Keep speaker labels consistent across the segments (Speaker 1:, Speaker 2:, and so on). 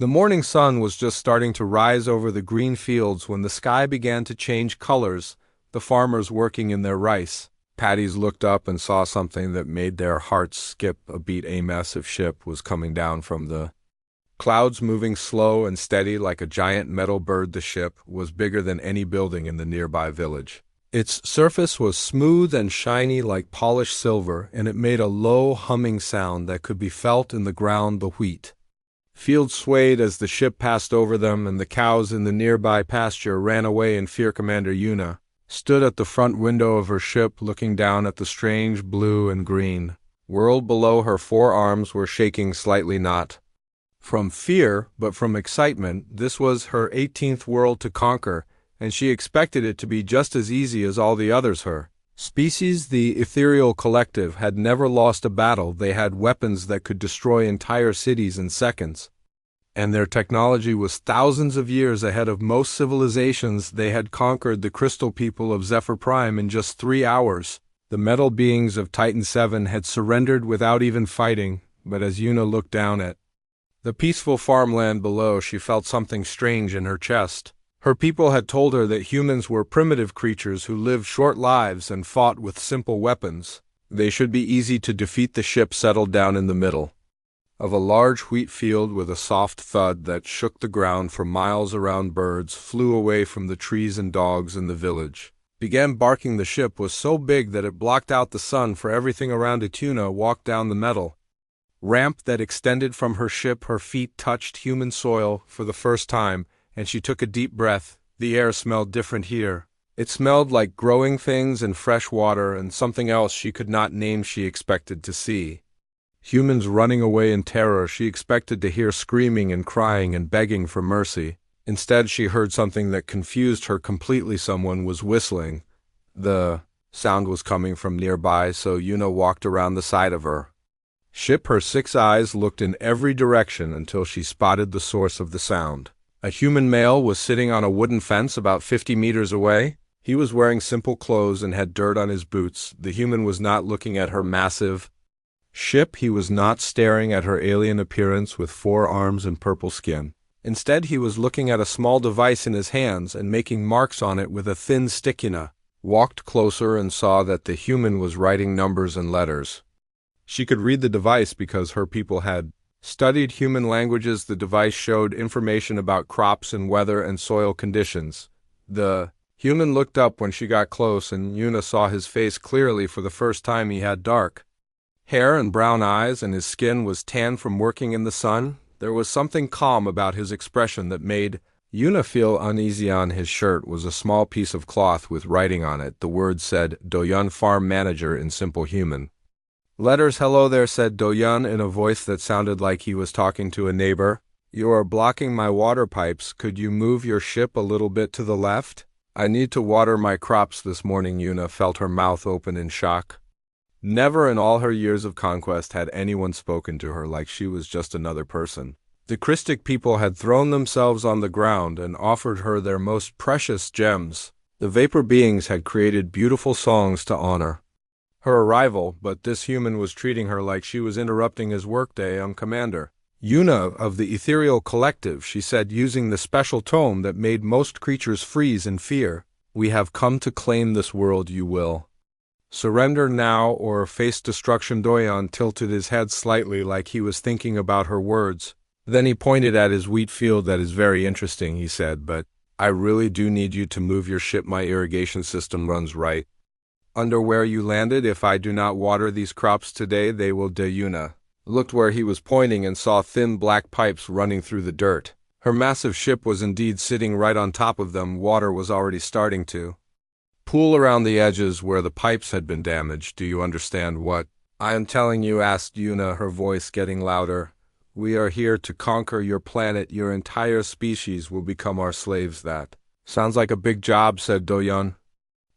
Speaker 1: The morning sun was just starting to rise over the green fields when the sky began to change colors, the farmers working in their rice. Paddies looked up and saw something that made their hearts skip a beat. A massive ship was coming down from the clouds, moving slow and steady like a giant metal bird. The ship was bigger than any building in the nearby village. Its surface was smooth and shiny like polished silver, and it made a low humming sound that could be felt in the ground. The wheat fields swayed as the ship passed over them, and the cows in the nearby pasture ran away in fear. Commander Yuna stood at the front window of her ship looking down at the strange blue and green world below her. Forearms were shaking slightly, not from fear, but from excitement. This was her 18th world to conquer, and she expected it to be just as easy as all the others. Her species, the Ethereal Collective, had never lost a battle. They had weapons that could destroy entire cities in seconds, and their technology was thousands of years ahead of most civilizations. They had conquered the crystal people of Zephyr Prime in just 3 hours. The metal beings of Titan 7 had surrendered without even fighting, but as Yuna looked down at the peaceful farmland below, she felt something strange in her chest. Her people had told her that humans were primitive creatures who lived short lives and fought with simple weapons. They should be easy to defeat. The ship settled down in the middle of a large wheat field with a soft thud that shook the ground for miles around. Birds flew away from the trees, and dogs in the village began barking. The ship was so big that it blocked out the sun for everything around it. Yuna walked down the metal ramp that extended from her ship. Her feet touched human soil for the first time, and she took a deep breath. The air smelled different here. It smelled like growing things and fresh water and something else she could not name. She expected to see humans running away in terror. She expected to hear screaming and crying and begging for mercy. Instead, she heard something that confused her completely. Someone was whistling. The sound was coming from nearby, so Yuna walked around the side of her ship. Her 6 eyes looked in every direction until she spotted the source of the sound. A human male was sitting on a wooden fence about 50 meters away. He was wearing simple clothes and had dirt on his boots. The human was not looking at her massive ship. He was not staring at her alien appearance with 4 arms and purple skin. Instead, he was looking at a small device in his hands and making marks on it with a thin stick. Yuna walked closer and saw that the human was writing numbers and letters. She could read the device because her people had studied human languages. The device showed information about crops and weather and soil conditions. The human looked up when she got close, and Yuna saw his face clearly for the first time. He had dark hair and brown eyes, and his skin was tan from working in the sun. There was something calm about his expression that made Yuna feel uneasy. On his shirt was a small piece of cloth with writing on it. The words said, "Doyun Farm Manager," in simple human letters. "Hello there," said Doyun in a voice that sounded like he was talking to a neighbor. "You are blocking my water pipes. Could you move your ship a little bit to the left? I need to water my crops this morning." Yuna felt her mouth open in shock. Never in all her years of conquest had anyone spoken to her like she was just another person. The Christic people had thrown themselves on the ground and offered her their most precious gems. The vapor beings had created beautiful songs to honor her arrival, but this human was treating her like she was interrupting his workday. Commander Yuna of the Ethereal Collective," she said, using the special tone that made most creatures freeze in fear. "We have come to claim this world. You will surrender now or face destruction." Doyon tilted his head slightly like he was thinking about her words. Then he pointed at his wheat field. "That is very interesting," he said, "but I really do need you to move your ship. My irrigation system runs right under where you landed. If I do not water these crops today, they will die." Yuna looked where he was pointing and saw thin black pipes running through the dirt. Her massive ship was indeed sitting right on top of them. Water was already starting to pool around the edges where the pipes had been damaged. "Do you understand what I am telling you?" asked Yuna, her voice getting louder. "We are here to conquer your planet. Your entire species will become our slaves." "That sounds like a big job," said Doyon,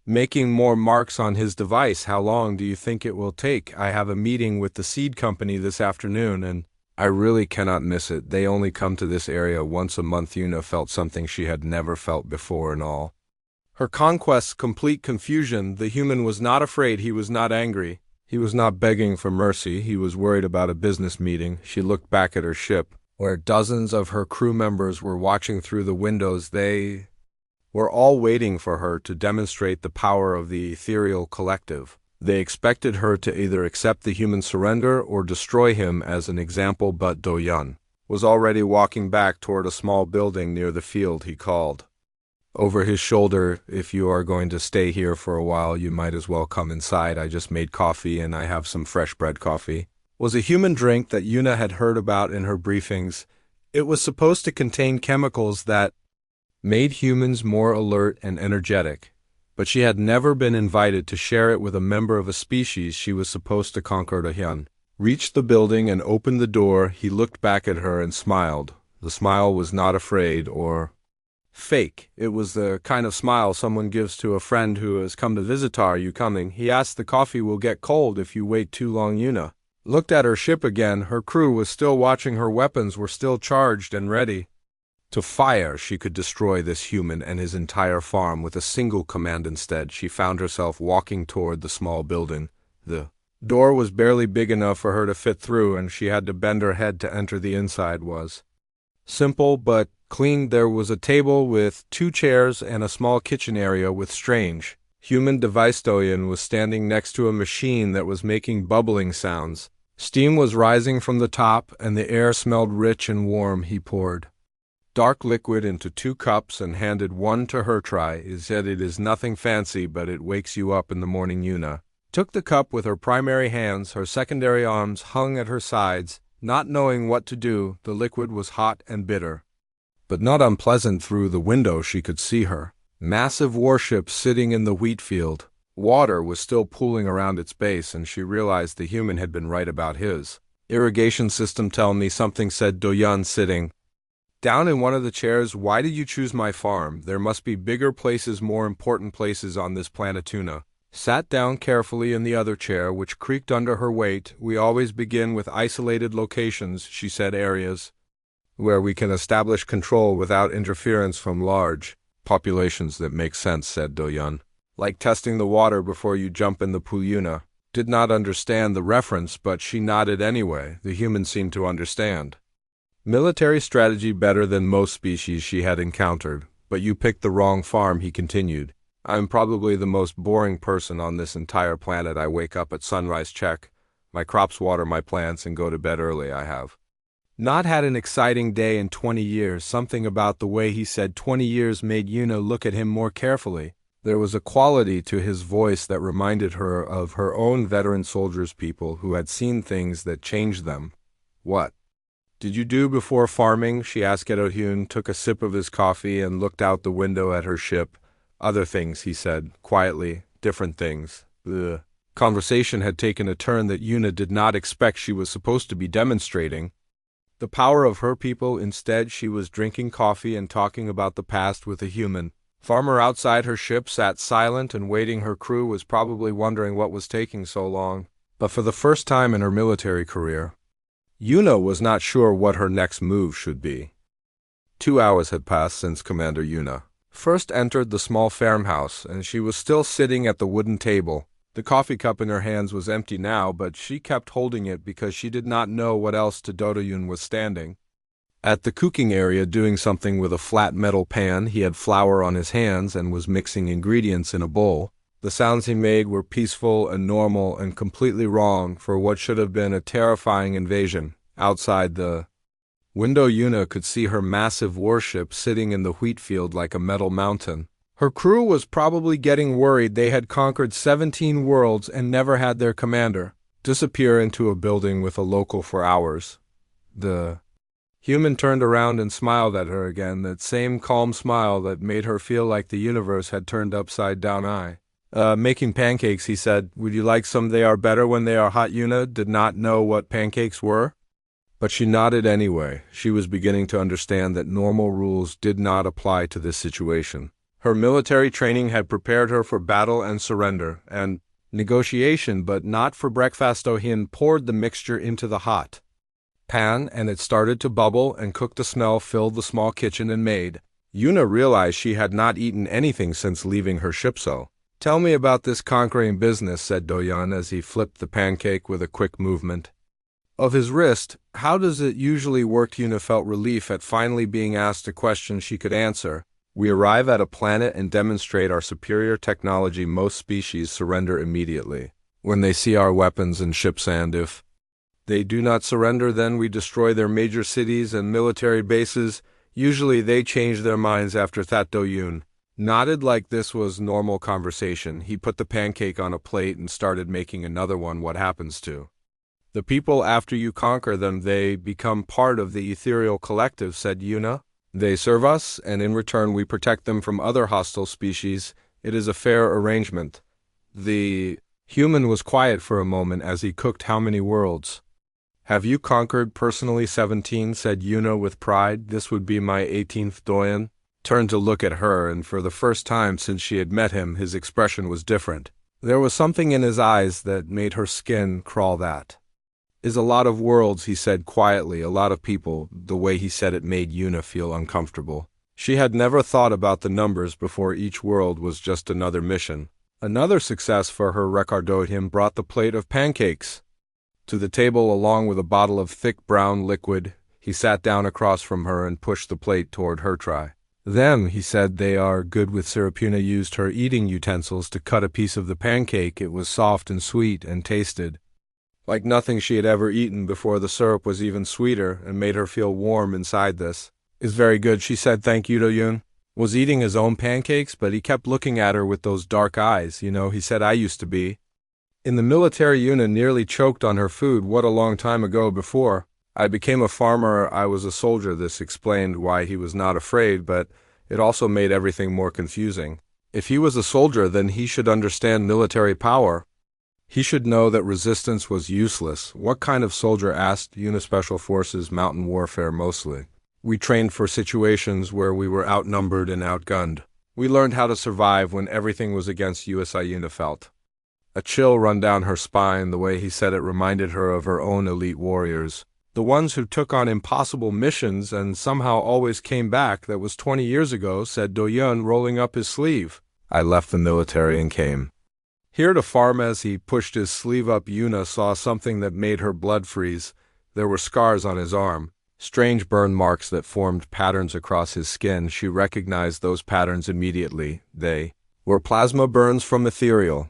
Speaker 1: making more marks on his device. "How long do you think it will take?" "I have a meeting with the seed company this afternoon, and I really cannot miss it. They only come to this area once a month." Yuna felt something she had never felt before in all her conquest's complete confusion. The human was not afraid. He was not angry. He was not begging for mercy. He was worried about a business meeting. She looked back at her ship. where dozens of her crew members were watching through the windows. They were all waiting for her to demonstrate the power of the ethereal collective. They expected her to either accept the human surrender or destroy him as an example, but Do-yun was already walking back toward a small building near the field. He called over his shoulder, "If you are going to stay here for a while, you might as well come inside. I just made coffee and I have some fresh bread." Coffee was a human drink that Yuna had heard about in her briefings. It was supposed to contain chemicals that made humans more alert and energetic, but she had never been invited to share it with a member of a species she was supposed to conquer. Do-hyun reached the building and opened the door. He looked back at her and smiled. The smile was not afraid or fake. It was the kind of smile someone gives to a friend who has come to visit. "Are you coming?" he asked. "The coffee will get cold if you wait too long." Yuna looked at her ship again. Her crew was still watching. Her weapons were still charged and ready to fire. She could destroy this human and his entire farm with a single command. Instead, she found herself walking toward the small building. The door was barely big enough for her to fit through, and she had to bend her head to enter. The inside was simple but clean. There was a table with 2 chairs and a small kitchen area with strange human device. Do-yun was standing next to a machine that was making bubbling sounds. Steam was rising from the top, and the air smelled rich and warm. He poured dark liquid into 2 cups and handed one to her. "Try." He said, "It is nothing fancy, but it wakes you up in the morning." Yuna took the cup with her primary hands. Her secondary arms hung at her sides, not knowing what to do. The liquid was hot and bitter, but not unpleasant. Through the window she could see her massive warship sitting in the wheat field. Water was still pooling around its base, and she realized the human had been right about his irrigation system. "Tell me something," said Do-yun, sitting down in one of the chairs. "Why did you choose my farm? There must be bigger places, more important places on this planet." Tuna sat down carefully in the other chair, which creaked under her weight. "We always begin with isolated locations," she said, "areas where we can establish control without interference from large populations." "That makes sense," said Do-yun. "Like testing the water before you jump in the pool." Yuna did not understand the reference, but she nodded anyway. The human seemed to understand military strategy better than most species she had encountered. "But you picked the wrong farm," he continued. "I'm probably the most boring person on this entire planet. I wake up at sunrise, check my crops, water my plants, and go to bed early. I have not had an exciting day in 20 years. Something about the way he said 20 years made Yuna look at him more carefully. There was a quality to his voice that reminded her of her own veteran soldiers, people who had seen things that changed them. "What did you do before farming?" she asked. Do-hyun took a sip of his coffee and looked out the window at her ship. "Other things," he said quietly. "Different things." The conversation had taken a turn that Yuna did not expect. She was supposed to be demonstrating the power of her people. Instead, she was drinking coffee and talking about the past with a human farmer outside her ship sat silent and waiting. Her crew was probably wondering what was taking so long. But for the first time in her military career, Yuna was not sure what her next move should be. 2 hours had passed since Commander Yuna first entered the small farmhouse, and she was still sitting at the wooden table. The coffee cup in her hands was empty now, but she kept holding it because she did not know what else to do. Do-yun was standing at the cooking area doing something with a flat metal pan. He had flour on his hands and was mixing ingredients in a bowl. The sounds he made were peaceful and normal and completely wrong for what should have been a terrifying invasion. Outside the window, Yuna could see her massive warship sitting in the wheat field like a metal mountain. Her crew was probably getting worried. They had conquered 17 worlds and never had their commander disappear into a building with a local for hours. The human turned around and smiled at her again, that same calm smile that made her feel like the universe had turned upside down. Making pancakes," he said. "Would you like some? They are better when they are hot." Yuna did not know what pancakes were, but she nodded anyway. She was beginning to understand that normal rules did not apply to this situation. Her military training had prepared her for battle and surrender and negotiation, but not for breakfast. Do-hyun poured the mixture into the hot pan, and it started to bubble and cook. The smell filled the small kitchen and made Yuna realized she had not eaten anything since leaving her ship. "So, tell me about this conquering business," said Do-yun as he flipped the pancake with a quick movement. of his wrist. How does it usually work? Yuna felt relief at finally being asked a question she could answer. We arrive at a planet and demonstrate our superior technology. Most species surrender immediately when they see our weapons and ships, and if they do not surrender, then we destroy their major cities and military bases. Usually they change their minds after that. Do-yoon nodded like this was normal conversation. He put the pancake on a plate and started making another one. What happens to the people after you conquer them? They become part of the ethereal collective, said Yuna. They serve us, and in return we protect them from other hostile species. It is a fair arrangement. The human was quiet for a moment as he cooked. How many worlds have you conquered personally? 17, said Yuna with pride. This would be my 18th. Doyen turned to look at her, and for the first time since she had met him, his expression was different. There was something in his eyes that made her skin crawl. That is a lot of worlds, he said quietly. A lot of people. The way he said it made Yuna feel uncomfortable. She had never thought about the numbers before. Each world was just another mission. Another success for her. Ricardo him brought the plate of pancakes to the table along with a bottle of thick brown liquid. He sat down across from her and pushed the plate toward her. Try them, he said. They are good with syrup. Yuna used her eating utensils to cut a piece of the pancake. It was soft and sweet and tasted like nothing she had ever eaten before. The syrup was even sweeter and made her feel warm inside. This is very good, she said. Thank you. Do-yoon was eating his own pancakes, but he kept looking at her with those dark eyes. You know, he said, I used to be in the military. Yuna nearly choked on her food. What a long time ago. Before I became a farmer, I was a soldier. This explained why he was not afraid, but it also made everything more confusing. If he was a soldier, then he should understand military power. He should know that resistance was useless. What kind of soldier? Asked Yuna. Special forces, mountain warfare mostly. We trained for situations where we were outnumbered and outgunned. We learned how to survive when everything was against us. Yuna felt a chill run down her spine. The way he said it reminded her of her own elite warriors. The ones who took on impossible missions and somehow always came back. That was 20 years ago, said Do-yoon, rolling up his sleeve. I left the military and came here to farm. As he pushed his sleeve up, Yuna saw something that made her blood freeze. There were scars on his arm, strange burn marks that formed patterns across his skin. She recognized those patterns immediately. They were plasma burns from ethereal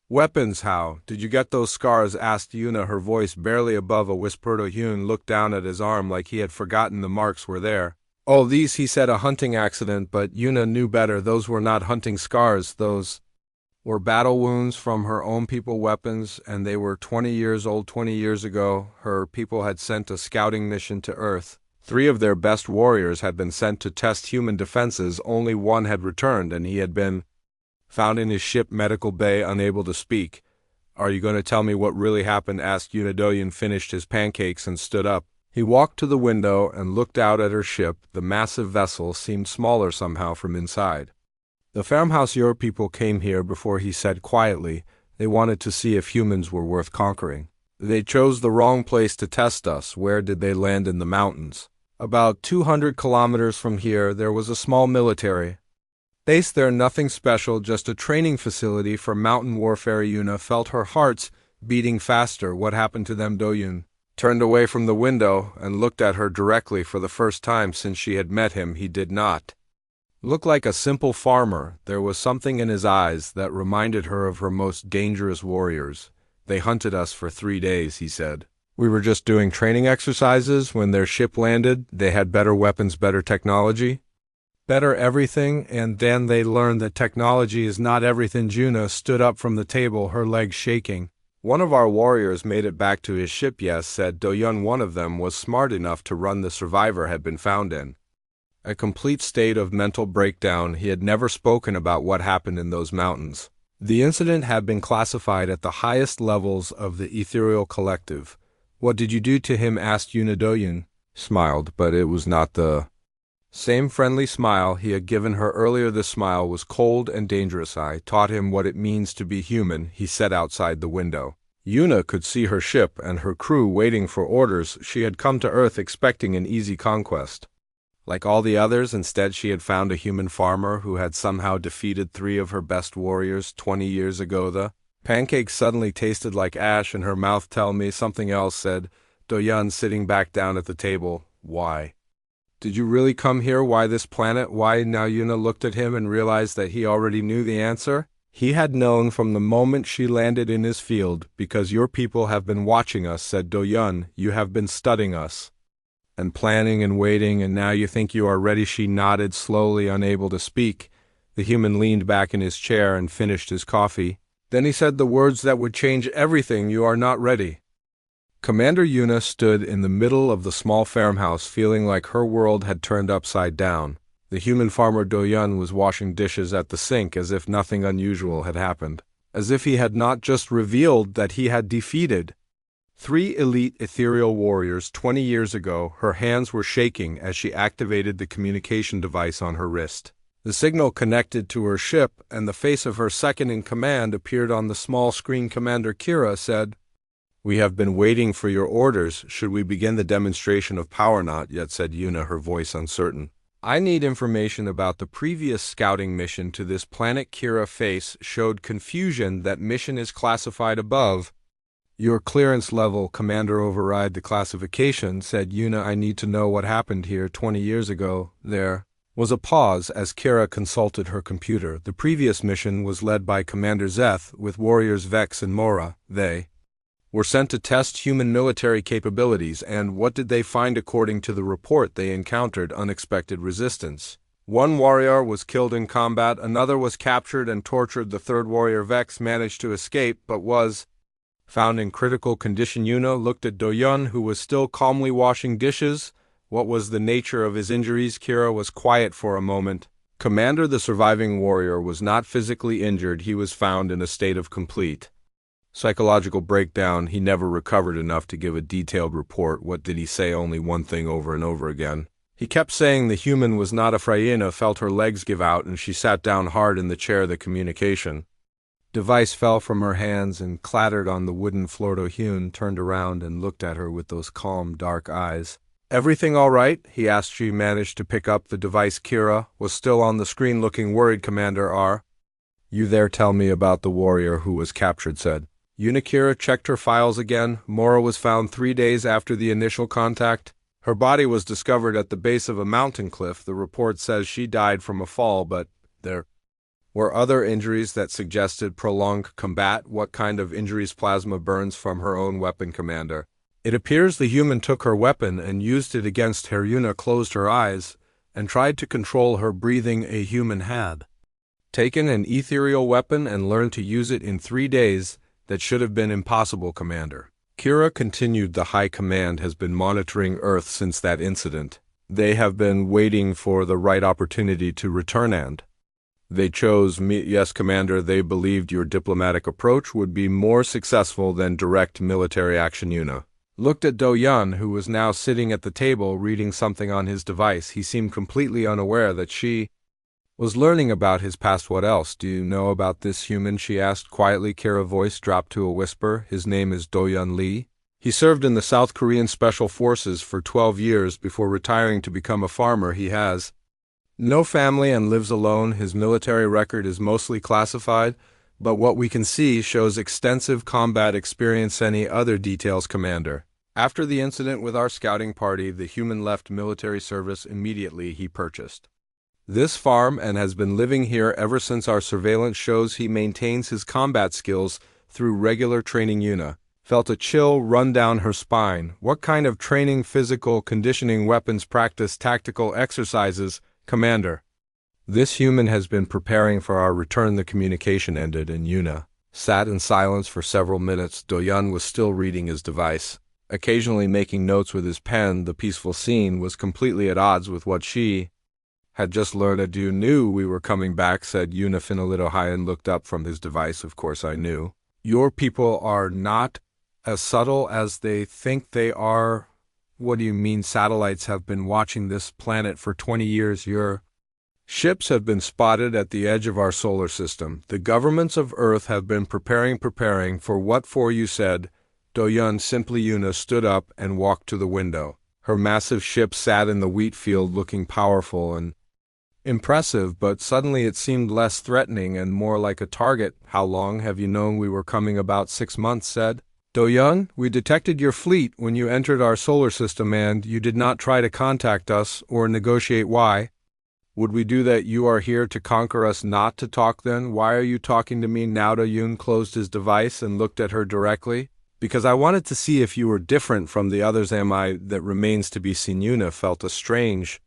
Speaker 1: weapons. How did you get those scars? Asked Yuna, her voice barely above a whisper. Do-yoon looked down at his arm like he had forgotten the marks were there. Oh, these, he said, a hunting accident, but Yuna knew better. Those were not hunting scars. Those were battle wounds from her own people weapons, and they were 20 years old. 20 years ago, her people had sent a scouting mission to Earth. 3 of their best warriors had been sent to test human defenses. Only one had returned, and he had been found in his ship medical bay, unable to speak. Are you going to tell me what really happened? Asked Yuna. Do-yoon finished his pancakes and stood up. He walked to the window and looked out at her ship. The massive vessel seemed smaller somehow from inside. The farmhouse. Your people came here before, he said quietly. They wanted to see if humans were worth conquering. They chose the wrong place to test us. Where did they land? In the mountains. About 200 kilometers from here, there was a small military base there. Nothing special, just a training facility for mountain warfare. Yuna felt her heart's beating faster. What happened to them? Do-yoon turned away from the window and looked at her directly. For the first time since she had met him, he did not look like a simple farmer. There was something in his eyes that reminded her of her most dangerous warriors. They hunted us for 3 days, he said. We were just doing training exercises when their ship landed. They had better weapons, better technology, better everything, and then they learned that technology is not everything. Yuna stood up from the table, her legs shaking. One of our warriors made it back to his ship, yes, said Do-yoon. One of them was smart enough to run. The survivor had been found in a complete state of mental breakdown. He had never spoken about what happened in those mountains. The incident had been classified at the highest levels of the ethereal collective. What did you do to him? Asked Yuna. Do-yoon smiled, but it was not the same friendly smile he had given her earlier. The smile was cold and dangerous. I taught him what it means to be human, he said outside the window. Yuna could see her ship and her crew waiting for orders. She had come to Earth expecting an easy conquest. Like all the others, instead she had found a human farmer who had somehow defeated 3 of her best warriors 20 years ago. The pancakes suddenly tasted like ash in her mouth. Tell me something else, said Do-yun sitting back down at the table. Why? Did you really come here? Why this planet? Why? Now Yuna looked at him and realized that he already knew the answer. He had known from the moment she landed in his field, because your people have been watching us, said Do-yun. You have been studying us and planning and waiting, and now you think you are ready. She nodded slowly, unable to speak. The human leaned back in his chair and finished his coffee. Then he said the words that would change everything. You are not ready. Commander Yuna stood in the middle of the small farmhouse, feeling like her world had turned upside down. The human farmer Do-yun was washing dishes at the sink as if nothing unusual had happened, as if he had not just revealed that he had defeated 3 elite ethereal warriors 20 years ago. Her hands were shaking as she activated the communication device on her wrist. The signal connected to her ship, and the face of her second-in-command appeared on the small screen. Commander Kira said, "We have been waiting for your orders. Should we begin the demonstration of power?" Not yet, said Yuna, her voice uncertain. I need information about the previous scouting mission to this planet. Kira face showed confusion. That mission is classified above your clearance level. Commander, override the classification, said Yuna. I need to know what happened here 20 years ago. There was a pause as Kira consulted her computer. The previous mission was led by Commander Zeth with warriors Vex and Mora. They were sent to test human military capabilities, and what did they find? According to the report, they encountered unexpected resistance. 1 warrior was killed in combat, another was captured and tortured. The 3rd warrior, Vex, managed to escape, but was found in critical condition. Yuna looked at Do-yun, who was still calmly washing dishes. What was the nature of his injuries? Kira was quiet for a moment. Commander, the surviving warrior was not physically injured. He was found in a state of complete psychological breakdown. He never recovered enough to give a detailed report. What did he say? Only one thing over and over again. He kept saying the human was not a Freyena. Felt her legs give out, and she sat down hard in the chair. The communication device fell from her hands and clattered on the wooden floor. Do-hyun turned around and looked at her with those calm, dark eyes. Everything all right? He asked. She managed to pick up the device. Kira was still on the screen, looking worried. Commander, are you there? Tell me about the warrior who was captured, said Yuna. Kira checked her files again. Mora was found 3 days after the initial contact. Her body was discovered at the base of a mountain cliff. The report says she died from a fall, but there were other injuries that suggested prolonged combat. What kind of injuries? Plasma burns from her own weapon, Commander. It appears the human took her weapon and used it against her. Yuna closed her eyes and tried to control her breathing. A human had taken an ethereal weapon and learned to use it in 3 days. That should have been impossible, Commander. Kira continued. The High Command has been monitoring Earth since that incident. They have been waiting for the right opportunity to return, and they chose me. Yes, Commander, they believed your diplomatic approach would be more successful than direct military action. Yuna looked at Do-yun, who was now sitting at the table reading something on his device. He seemed completely unaware that she was learning about his past. What else do you know about this human? She asked quietly. Kira's voice dropped to a whisper. His name is Do-yun Lee. He served in the South Korean Special Forces for 12 years before retiring to become a farmer. He has no family and lives alone. His military record is mostly classified, but what we can see shows extensive combat experience. Any other details, Commander? After the incident with our scouting party, the human left military service immediately. He purchased this farm and has been living here ever since. Our surveillance shows he maintains his combat skills through regular training. Yuna felt a chill run down her spine. What kind of training? Physical conditioning, weapons practice, tactical exercises, Commander. This human has been preparing for our return. The communication ended, and Yuna sat in silence for several minutes. Do-yun was still reading his device, occasionally making notes with his pen. The peaceful scene was completely at odds with what she had just learned. You knew we were coming back, said Yuna. Finalito Hyan looked up from his device. Of course I knew. Your people are not as subtle as they think they are. What do you mean? Satellites have been watching this planet for 20 years. Your ships have been spotted at the edge of our solar system. The governments of Earth have been preparing for what for? You said. Do-yun simply. Yuna stood up and walked to the window. Her massive ship sat in the wheat field, looking powerful and impressive, but suddenly it seemed less threatening and more like a target. How long have you known we were coming? About 6 months, said Do-yun, we detected your fleet when you entered our solar system and you did not try to contact us or negotiate why. Would we do that? You are here to conquer us, not to talk then? Why are you talking to me now? Do-yun closed his device and looked at her directly. Because I wanted to see if you were different from the others. Am I? That remains to be seen. Yuna felt a strange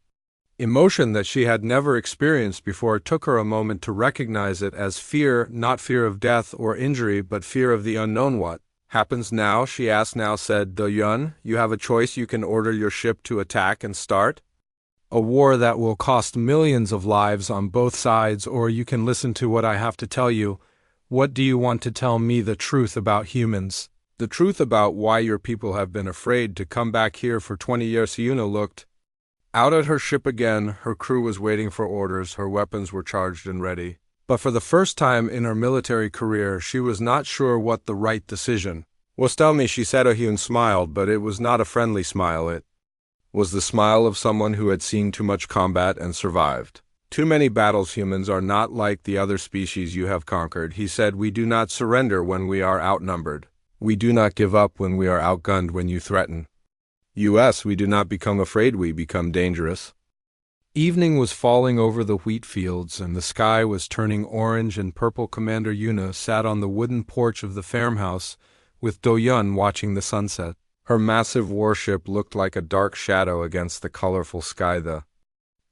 Speaker 1: emotion that she had never experienced before. It took her a moment to recognize it as fear, not fear of death or injury, but fear of the unknown. What happens now? She asked. Now, said Do-yun, you have a choice. You can order your ship to attack and start a war that will cost millions of lives on both sides, or you can listen to what I have to tell you. What do you want to tell me? The truth about humans. The truth about why your people have been afraid to come back here for 20 years. Yuna looked out at her ship again. Her crew was waiting for orders. Her weapons were charged and ready. But for the first time in her military career, she was not sure what the right decision was. Tell me, she said. Hyun smiled, but it was not a friendly smile. It was the smile of someone who had seen too much combat and survived too many battles. Humans are not like the other species you have conquered, he said. We do not surrender when we are outnumbered. We do not give up when we are outgunned. When you threaten us, we do not become afraid, we become dangerous. Evening was falling over the wheat fields, and the sky was turning orange and purple. Commander Yuna sat on the wooden porch of the farmhouse, with Do-yun watching the sunset. Her massive warship looked like a dark shadow against the colorful sky. The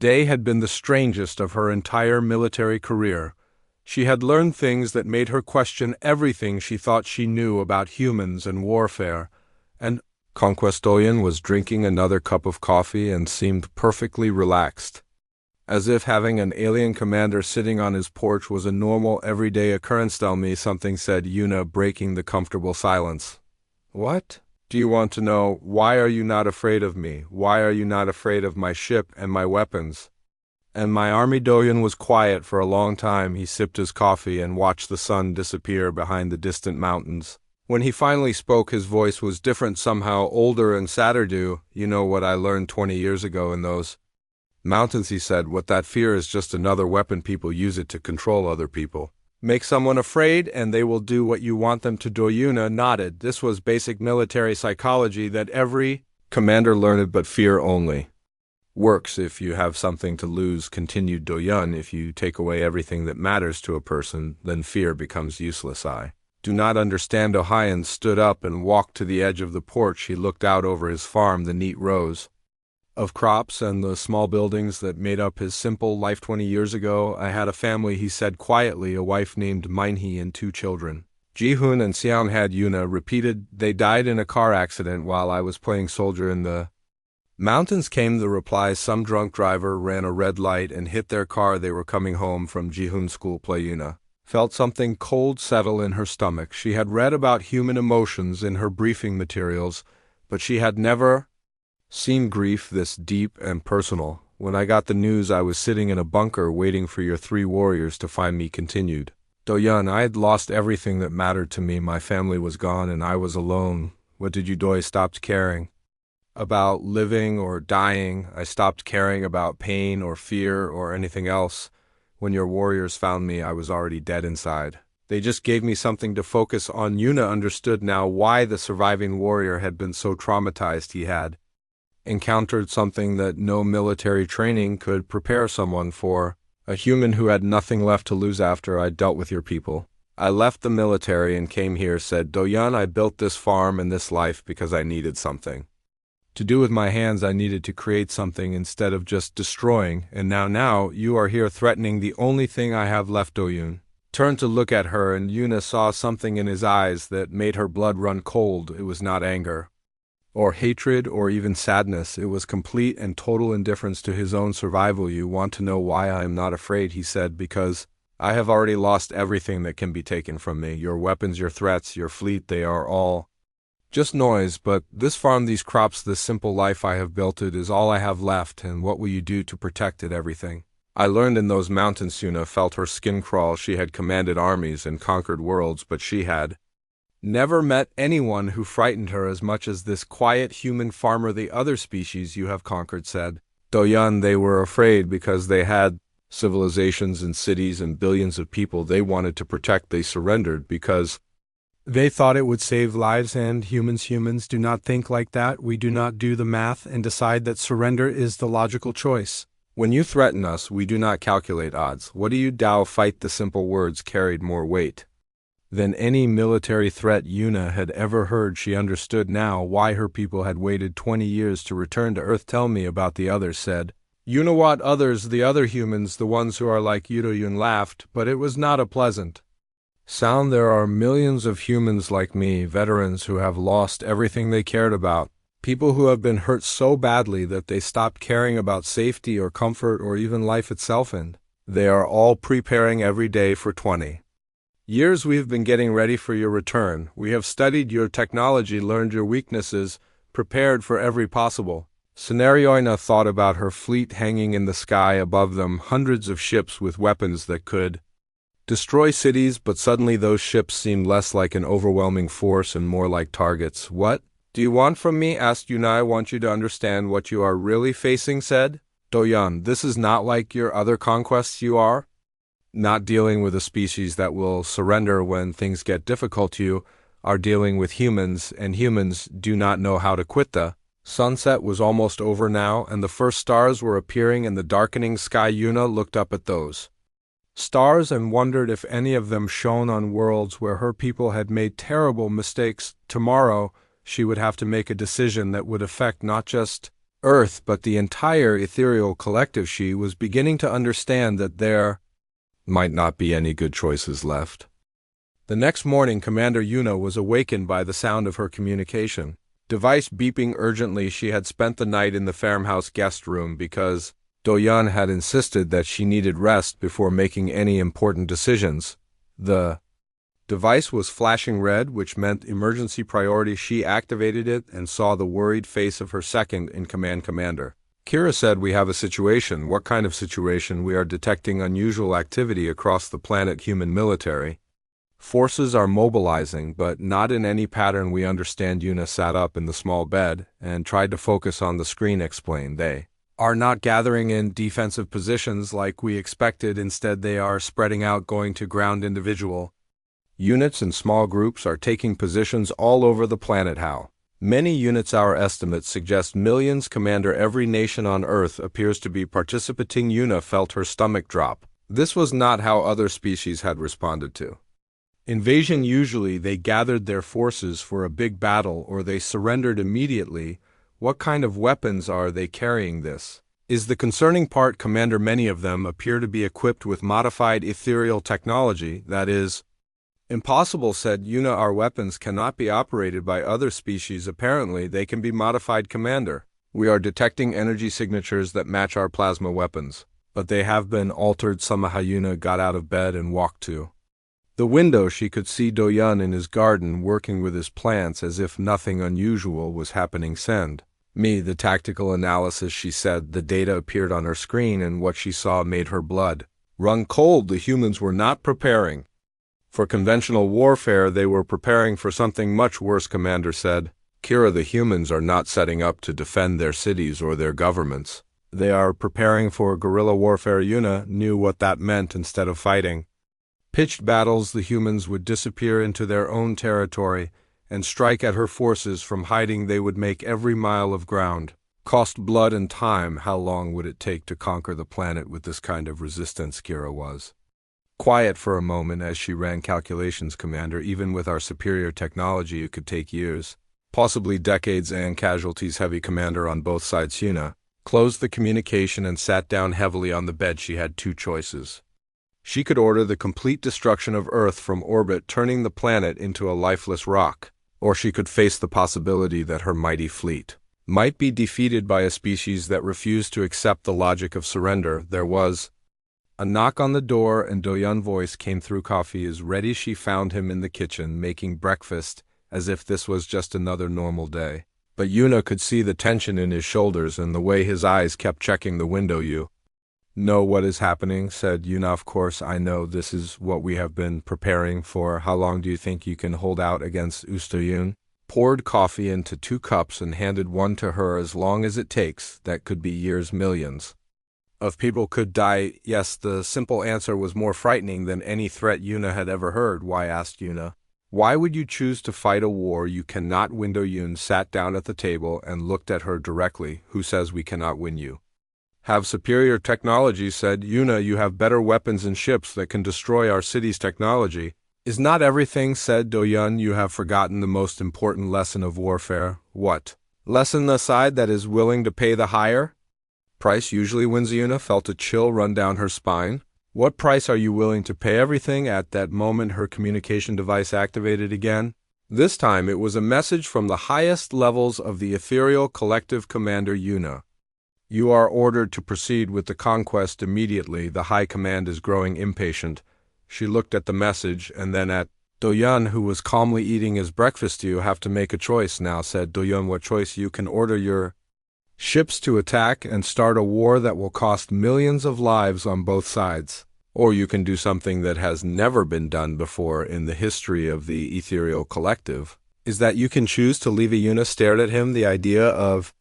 Speaker 1: day had been the strangest of her entire military career. She had learned things that made her question everything she thought she knew about humans and warfare, and conquest. Do-yun was drinking another cup of coffee and seemed perfectly relaxed, as if having an alien commander sitting on his porch was a normal, everyday occurrence. Tell me something, said Yuna, breaking the comfortable silence. What do you want to know? Why are you not afraid of me? Why are you not afraid of my ship and my weapons and my army? Do-yun was quiet for a long time. He sipped his coffee and watched the sun disappear behind the distant mountains. When he finally spoke, his voice was different, somehow older and sadder. Do you know what I learned 20 years ago in those mountains? He said. What? That fear is just another weapon. People use it to control other people. Make someone afraid and they will do what you want them to. Do-yun nodded. This was basic military psychology that every commander learned, but fear only works if you have something to lose, continued Do-yun. If you take away everything that matters to a person, then fear becomes useless. I do not understand. Do-hyun stood up and walked to the edge of the porch. He looked out over his farm, the neat rows of crops and the small buildings that made up his simple life. 20 years ago, I had a family, he said quietly, a wife named Minhee and 2 children. Ji-hoon and Seon had. Yuna repeated. They died in a car accident while I was playing soldier in the mountains, came the reply. Some drunk driver ran a red light and hit their car. They were coming home from Ji-hoon's school play. Yuna felt something cold settle in her stomach. She had read about human emotions in her briefing materials, but she had never seen grief this deep and personal. When I got the news, I was sitting in a bunker waiting for your 3 warriors to find me, continued Do-yun. I had lost everything that mattered to me. My family was gone and I was alone. What did you do? I stopped caring about living or dying. I stopped caring about pain or fear or anything else. When your warriors found me, I was already dead inside. They just gave me something to focus on. Yuna understood now why the surviving warrior had been so traumatized. He had encountered something that no military training could prepare someone for. A human who had nothing left to lose. After I dealt with your people, I left the military and came here, said Do-yun. I built this farm and this life because I needed something to do with my hands. I needed to create something instead of just destroying. And now you are here threatening the only thing I have left. Do-yun turned to look at her, and Yuna saw something in his eyes that made her blood run cold. It was not anger or hatred or even sadness. It was complete and total indifference to his own survival. You want to know why I am not afraid, he said. Because I have already lost everything that can be taken from me. Your weapons, your threats, your fleet, they are all just noise. But this farm, these crops, this simple life I have built, it is all I have left. And what will you do to protect it? Everything I learned in those mountains. Yuna felt her skin crawl. She had commanded armies and conquered worlds, but she had never met anyone who frightened her as much as this quiet human farmer. The other species you have conquered, said Do-yun, they were afraid because they had civilizations and cities and billions of people they wanted to protect. They surrendered because They thought it would save lives, and humans do not think like that. We do not do the math and decide that surrender is the logical choice. When you threaten us, we do not calculate odds. What do you Tao fight? The simple words carried more weight than any military threat Yuna had ever heard. She understood now why her people had waited 20 years to return to Earth. Tell me about the others, said Yuna. What others? The other humans, the ones who are like you. Yun laughed, but it was not a pleasant sound. There are millions of humans like me, veterans who have lost everything they cared about. People who have been hurt so badly that they stopped caring about safety or comfort or even life itself, and they are all preparing every day for 20 years. We have been getting ready for your return. We have studied your technology, learned your weaknesses, prepared for every possible scenario. Ina thought about her fleet hanging in the sky above them, hundreds of ships with weapons that could destroy cities, but suddenly those ships seemed less like an overwhelming force and more like targets. What do you want from me? Asked Yuna. I want you to understand what you are really facing, said Doyan. This is not like your other conquests. You are not dealing with a species that will surrender when things get difficult. You are dealing with humans, and humans do not know how to quit. The sunset was almost over now, and the first stars were appearing in the darkening sky. Yuna looked up at those stars and wondered if any of them shone on worlds where her people had made terrible mistakes. Tomorrow, she would have to make a decision that would affect not just Earth, but the entire ethereal collective. She was beginning to understand that there might not be any good choices left. The next morning, Commander Yuna was awakened by the sound of her communication device beeping urgently. She had spent the night in the farmhouse guest room because Doyan had insisted that she needed rest before making any important decisions. The device was flashing red, which meant emergency priority. She activated it and saw the worried face of her second-in-command commander. Kira said, "We have a situation." "What kind of situation?" "We are detecting unusual activity across the planet. Human military forces are mobilizing, but not in any pattern we understand." Yuna sat up in the small bed and tried to focus on the screen. Explained, "They are not gathering in defensive positions like we expected. Instead, they are spreading out, going to ground. Individual units and small groups are taking positions all over the planet." "How many units?" "Our estimates suggest millions, Commander. Every nation on Earth appears to be participating." Yuna felt her stomach drop. This was not how other species had responded to invasion. Usually, they gathered their forces for a big battle or they surrendered immediately. What kind of weapons are they carrying? This is the concerning part, Commander. Many of them appear to be equipped with modified ethereal technology. That is impossible, said Yuna. Our weapons cannot be operated by other species. Apparently, they can be modified, Commander. We are detecting energy signatures that match our plasma weapons, but they have been altered. Somehow Yuna got out of bed and walked to the window. She could see Doyan in his garden working with his plants as if nothing unusual was happening. "Send me the tactical analysis," she said. The data appeared on her screen, and what she saw made her blood run cold. The humans were not preparing for conventional warfare. They were preparing for something much worse, Commander said. "Kira, the humans are not setting up to defend their cities or their governments. They are preparing for guerrilla warfare." Yuna knew what that meant. Instead of fighting pitched battles, the humans would disappear into their own territory and strike at her forces from hiding. They would make every mile of ground cost blood and time. How long would it take to conquer the planet with this kind of resistance? Kira was quiet for a moment as she ran calculations. "Commander, even with our superior technology, it could take years, possibly decades, and casualties heavy, Commander, on both sides." Yuna closed the communication and sat down heavily on the bed. She had two choices. She could order the complete destruction of Earth from orbit, turning the planet into a lifeless rock, or she could face the possibility that her mighty fleet might be defeated by a species that refused to accept the logic of surrender. There was a knock on the door, and Doyan's voice came through. "Coffee is ready." She found him in the kitchen, making breakfast as if this was just another normal day. But Yuna could see the tension in his shoulders and the way his eyes kept checking the window. "You know what is happening," said Yuna. "Of course I know. This is what we have been preparing for. How long do you think you can hold out against Ustayun?" Poured coffee into 2 cups and handed one to her. "As long as it takes. That could be years. Millions of people could die." Yes, the simple answer was more frightening than any threat Yuna had ever heard. "Why?" asked Yuna. Why would you choose to fight a war you cannot win? Yun sat down at the table and looked at her directly. Who says we cannot win you? Have superior technology, said Yuna. You have better weapons and ships that can destroy our city's technology. Is not everything, said Doyun. You have forgotten the most important lesson of warfare. What? Lesson? The side that is willing to pay the higher price usually wins. Yuna felt a chill run down her spine. What price are you willing to pay? Everything. At that moment her communication device activated again. This time it was a message from the highest levels of the ethereal collective. Commander Yuna, you are ordered to proceed with the conquest immediately. The High Command is growing impatient. She looked at the message and then at Doyun, who was calmly eating his breakfast. You have to make a choice now, said Doyun. What choice? You can order your ships to attack and start a war that will cost millions of lives on both sides. Or you can do something that has never been done before in the history of the ethereal collective. Is that you can choose to leave? Yuna stared at him. The idea of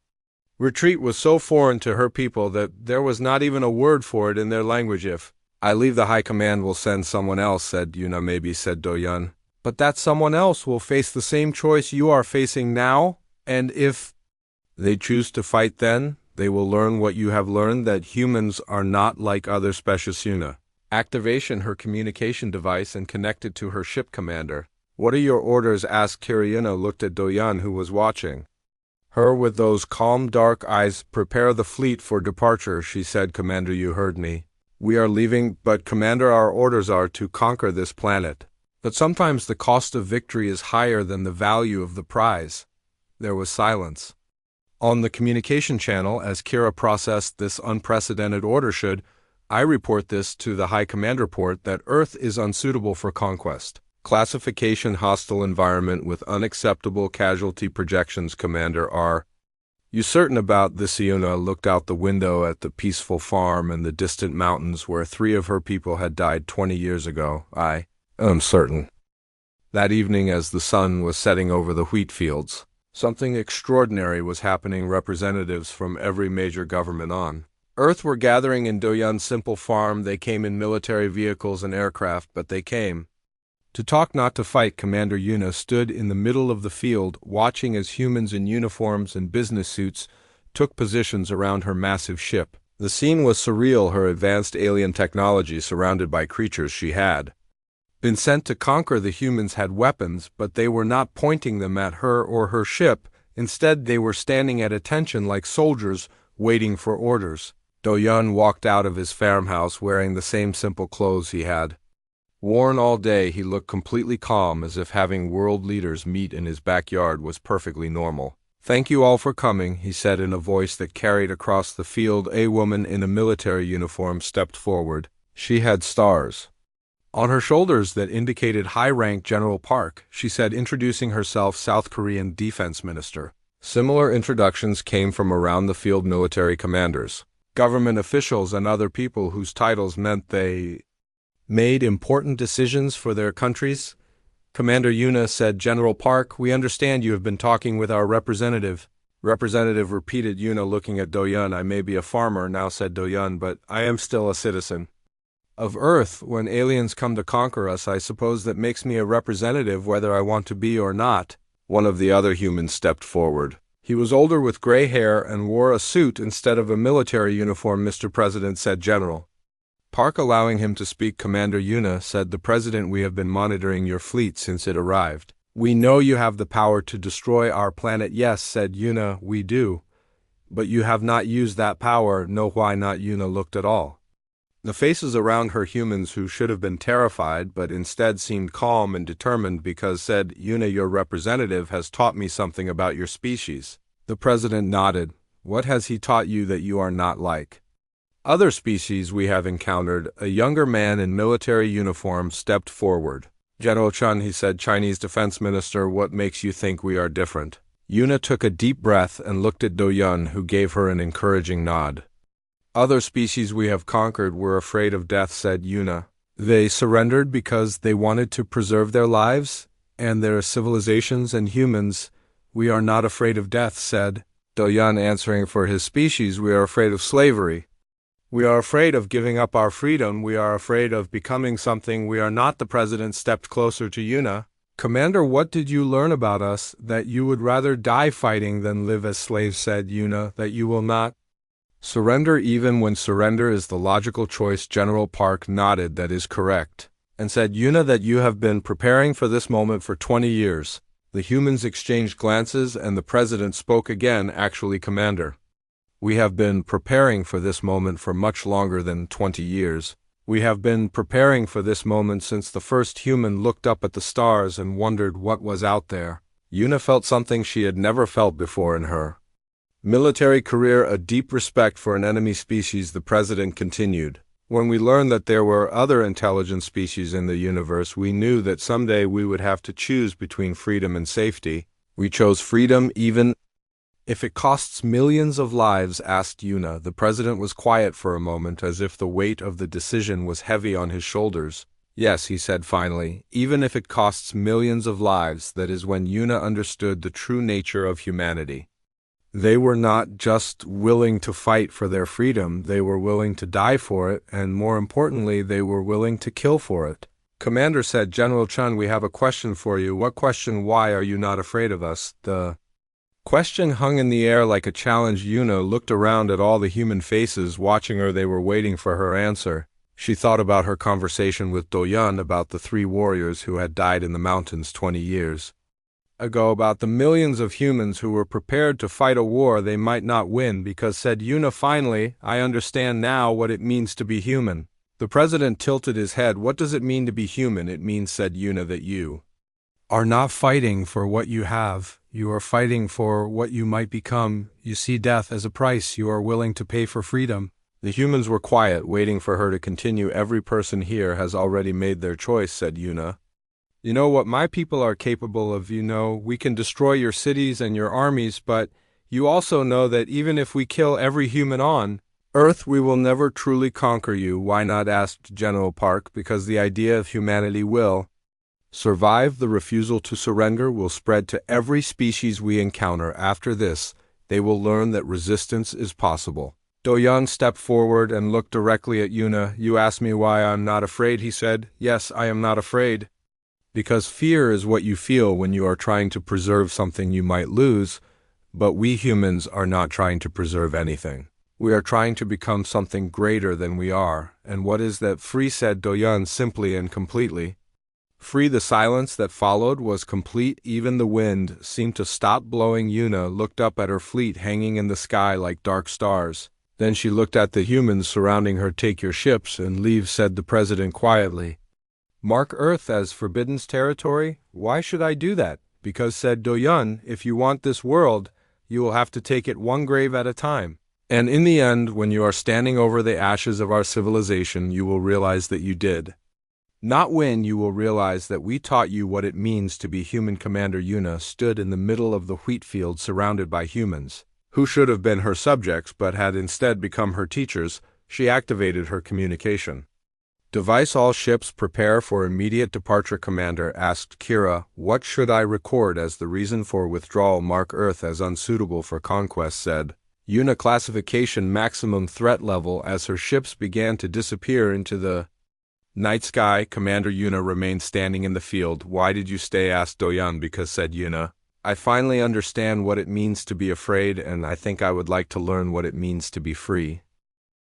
Speaker 1: retreat was so foreign to her people that there was not even a word for it in their language. If I leave, the High Command will send someone else, said Yuna. Maybe, said Doyun. But that someone else will face the same choice you are facing now, and if they choose to fight, then they will learn what you have learned, that humans are not like other species. Yuna activation her communication device and connected to her ship commander. What are your orders? asked Kira. Yuna looked at Doyun, who was watching her with those calm dark eyes. Prepare the fleet for departure, she said. Commander, you heard me. We are leaving, but Commander, our orders are to conquer this planet. But sometimes the cost of victory is higher than the value of the prize. There was silence on the communication channel as Kira processed this unprecedented order. Should I report this to the High Command? Report that Earth is unsuitable for conquest. Classification: hostile environment with unacceptable casualty projections. Commander, are you certain about this? Yuna looked out the window at the peaceful farm and the distant mountains where 3 of her people had died 20 years ago. I am certain. That evening, as the sun was setting over the wheat fields, something extraordinary was happening. Representatives from every major government on Earth were gathering in Doyun's simple farm. They came in military vehicles and aircraft, but they came to talk, not to fight. Commander Yuna stood in the middle of the field, watching as humans in uniforms and business suits took positions around her massive ship. The scene was surreal. Her advanced alien technology, surrounded by creatures she had been sent to conquer. The humans had weapons, but they were not pointing them at her or her ship. Instead, they were standing at attention like soldiers waiting for orders. Doyun walked out of his farmhouse wearing the same simple clothes he had worn all day. He looked completely calm, as if having world leaders meet in his backyard was perfectly normal. Thank you all for coming, he said in a voice that carried across the field. A woman in a military uniform stepped forward. She had stars on her shoulders that indicated high rank. General Park, she said, introducing herself. South Korean Defense Minister. Similar introductions came from around the field: military commanders, government officials, and other people whose titles meant they made important decisions for their countries. Commander Yuna, said General Park, we understand you have been talking with our representative. Representative, repeated Yuna, looking at Doyun. I may be a farmer now, said Doyun, but I am still a citizen of Earth. When aliens come to conquer us, I suppose that makes me a representative whether I want to be or not. One of the other humans stepped forward. He was older, with gray hair, and wore a suit instead of a military uniform. Mr. President, said General Park, allowing him to speak. Commander Yuna, said the President, we have been monitoring your fleet since it arrived. We know you have the power to destroy our planet. Yes, said Yuna, we do. But you have not used that power. No, why not? Yuna looked at all the faces around her, humans who should have been terrified but instead seemed calm and determined, because, said Yuna, your representative has taught me something about your species. The President nodded. What has he taught you that you are not like other species we have encountered? A younger man in military uniform stepped forward. General Chun, he said, Chinese Defense Minister, what makes you think we are different? Yuna took a deep breath and looked at Doyun, who gave her an encouraging nod. Other species we have conquered were afraid of death, said Yuna. They surrendered because they wanted to preserve their lives and their civilizations, and humans, we are not afraid of death, said Doyun, answering for his species. We are afraid of slavery. We are afraid of giving up our freedom. We are afraid of becoming something we are not. The President stepped closer to Yuna. Commander, what did you learn about us, that you would rather die fighting than live as slaves? Said Yuna, that you will not surrender even when surrender is the logical choice. General Park nodded. That is correct. And said Yuna, that you have been preparing for this moment for 20 years. The humans exchanged glances and the president spoke again. Actually, Commander, we have been preparing for this moment for much longer than 20 years. We have been preparing for this moment since the first human looked up at the stars and wondered what was out there. Yuna felt something she had never felt before in her military career, a deep respect for an enemy species. The president continued. When we learned that there were other intelligent species in the universe, we knew that someday we would have to choose between freedom and safety. We chose freedom even if it costs millions of lives. Asked Yuna. The president was quiet for a moment, as if the weight of the decision was heavy on his shoulders. Yes, he said finally, even if it costs millions of lives. That is when Yuna understood the true nature of humanity. They were not just willing to fight for their freedom, they were willing to die for it, and more importantly, they were willing to kill for it. Commander, said General Chun, we have a question for you. What question? Why are you not afraid of us? The question hung in the air like a challenge. Yuna looked around at all the human faces watching her. They were waiting for her answer. She thought about her conversation with Do-Yun about the 3 warriors who had died in the mountains 20 years ago, about the millions of humans who were prepared to fight a war they might not win because, said Yuna finally, I understand now what it means to be human. The president tilted his head. What does it mean to be human? It means, said Yuna, that you are not fighting for what you have. You are fighting for what you might become. You see death as a price you are willing to pay for freedom. The humans were quiet, waiting for her to continue. Every person here has already made their choice, said Yuna. You know what my people are capable of. You know, we can destroy your cities and your armies, but you also know that even if we kill every human on Earth, we will never truly conquer you. Why not? Asked General Park. Because the idea of humanity will survive. The refusal to surrender will spread to every species we encounter. After this, they will learn that resistance is possible. Do-Yun stepped forward and looked directly at Yuna. You asked me why I'm not afraid, he said. Yes, I am not afraid. Because fear is what you feel when you are trying to preserve something you might lose, but we humans are not trying to preserve anything. We are trying to become something greater than we are. And what is that? Free, said Do-Yun simply and completely. Free. The silence that followed was complete. Even the wind seemed to stop blowing. Yuna looked up at her fleet hanging in the sky like dark stars. Then she looked at the humans surrounding her. Take your ships and leave, said the president quietly. Mark Earth as forbidden territory? Why should I do that? Because, said Do-Yun, if you want this world, you will have to take it one grave at a time. And in the end, when you are standing over the ashes of our civilization, you will realize that you did not win. You will realize that we taught you what it means to be human. Commander Yuna stood in the middle of the wheat field surrounded by humans, who should have been her subjects but had instead become her teachers. She activated her communication device. All ships prepare for immediate departure. Commander, asked Kira, what should I record as the reason for withdrawal? Mark Earth as unsuitable for conquest, said Yuna. Classification maximum threat level. As her ships began to disappear into the night sky, Commander Yuna remained standing in the field. Why did you stay? Asked Do-Yun. Because, said Yuna, I finally understand what it means to be afraid, and I think I would like to learn what it means to be free.